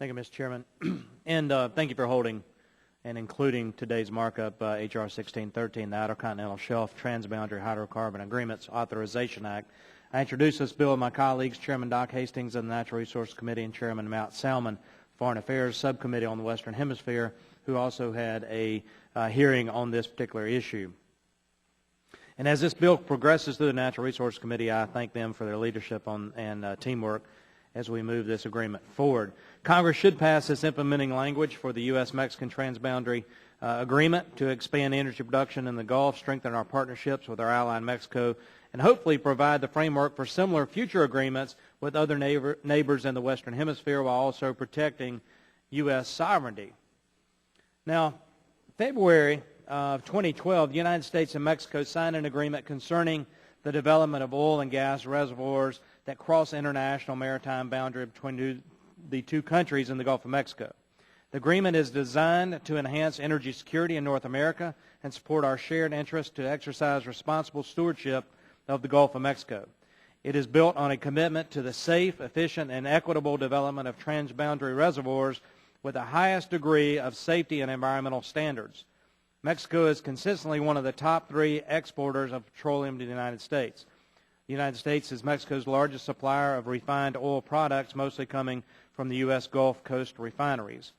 Thank you, Mr. Chairman. And thank you for holding and including today's markup, H.R. 1613, the Outer Continental Shelf Transboundary Hydrocarbon Agreements Authorization Act. I introduced this bill with my colleagues, Chairman Doc Hastings of the Natural Resources Committee and Chairman Matt Salmon, Foreign Affairs Subcommittee on the Western Hemisphere, who also had a hearing on this particular issue. And as this bill progresses through the Natural Resources Committee, I thank them for their leadership and teamwork as we move this agreement forward. Congress should pass this implementing language for the U.S.-Mexican Transboundary Agreement to expand energy production in the Gulf, strengthen our partnerships with our ally in Mexico, and hopefully provide the framework for similar future agreements with other neighbors in the Western Hemisphere while also protecting U.S. sovereignty. Now, February of 2012, the United States and Mexico signed an agreement concerning the development of oil and gas reservoirs that cross international maritime boundary between the two countries in the Gulf of Mexico. The agreement is designed to enhance energy security in North America and support our shared interest to exercise responsible stewardship of the Gulf of Mexico. It is built on a commitment to the safe, efficient, and equitable development of transboundary reservoirs with the highest degree of safety and environmental standards. Mexico is consistently one of the top 3 exporters of petroleum to the United States. The United States is Mexico's largest supplier of refined oil products, mostly coming from the U.S. Gulf Coast refineries.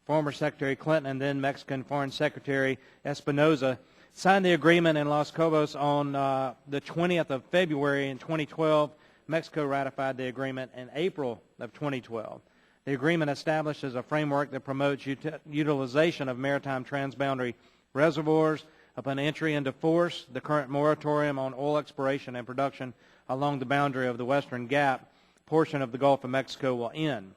Former Secretary Clinton and then Mexican Foreign Secretary Espinoza signed the agreement in Los Cabos on the 20th of February in 2012. Mexico ratified the agreement in April of 2012. The agreement establishes a framework that promotes utilization of maritime transboundary reservoirs. Upon entry into force, the current moratorium on oil exploration and production along the boundary of the Western Gap portion of the Gulf of Mexico will end.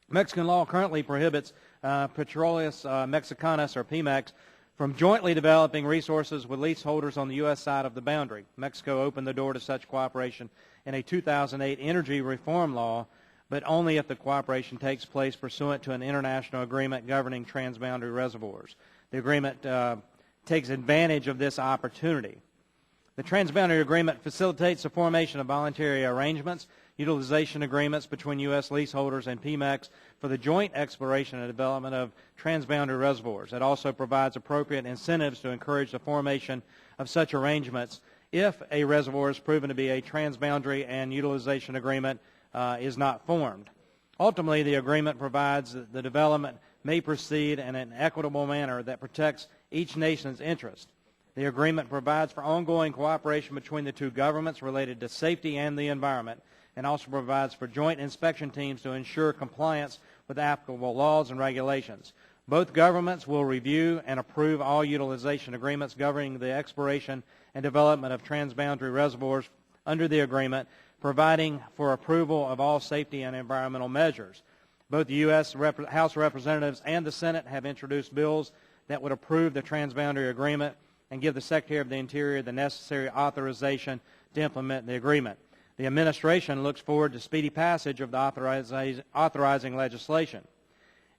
Mexican law currently prohibits Petróleos Mexicanos, or Pemex, from jointly developing resources with leaseholders on the U.S. side of the boundary. Mexico opened the door to such cooperation in a 2008 energy reform law, but only if the cooperation takes place pursuant to an international agreement governing transboundary reservoirs. The agreement takes advantage of this opportunity. The transboundary agreement facilitates the formation of voluntary arrangements, utilization agreements between U.S. leaseholders and Pemex for the joint exploration and development of transboundary reservoirs. It also provides appropriate incentives to encourage the formation of such arrangements if a reservoir is proven to be a transboundary and utilization agreement is not formed. Ultimately, the agreement provides that the development may proceed in an equitable manner that protects each nation's interest. The agreement provides for ongoing cooperation between the two governments related to safety and the environment, and also provides for joint inspection teams to ensure compliance with applicable laws and regulations. Both governments will review and approve all utilization agreements governing the exploration and development of transboundary reservoirs under the agreement, providing for approval of all safety and environmental measures. Both the U.S. House of Representatives and the Senate have introduced bills that would approve the transboundary agreement and give the Secretary of the Interior the necessary authorization to implement the agreement. The administration looks forward to speedy passage of the authorizing legislation,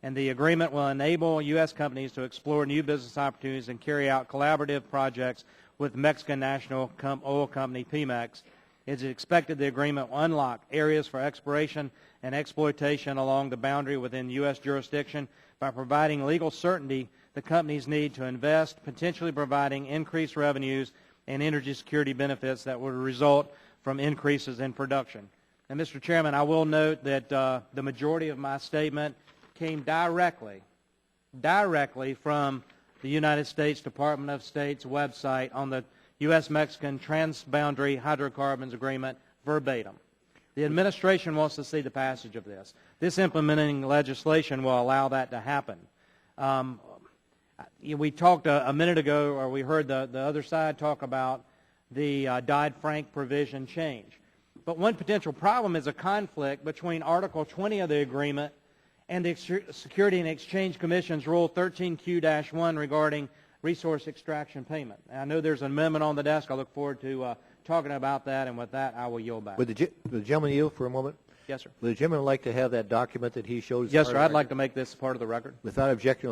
and the agreement will enable U.S. companies to explore new business opportunities and carry out collaborative projects with Mexican national oil company Pemex. It is expected the agreement will unlock areas for exploration and exploitation along the boundary within U.S. jurisdiction by providing legal certainty the companies need to invest, potentially providing increased revenues and energy security benefits that would result from increases in production. And, Mr. Chairman, I will note that the majority of my statement came directly from the United States Department of State's website on the U.S.-Mexican Transboundary Hydrocarbons Agreement verbatim. The administration wants to see the passage of this. This implementing legislation will allow that to happen. We talked a minute ago, or we heard the other side talk about the Dodd-Frank provision change. But one potential problem is a conflict between Article 20 of the agreement and the Security and Exchange Commission's Rule 13Q-1 regarding resource extraction payment. And I know there's an amendment on the desk. I look forward to talking about that, and with that, I will yield back. Would the gentleman yield for a moment? Yes, sir. Would the gentleman like to have that document that he shows? Yes, sir. I'd like to make this part of the record. Without objection,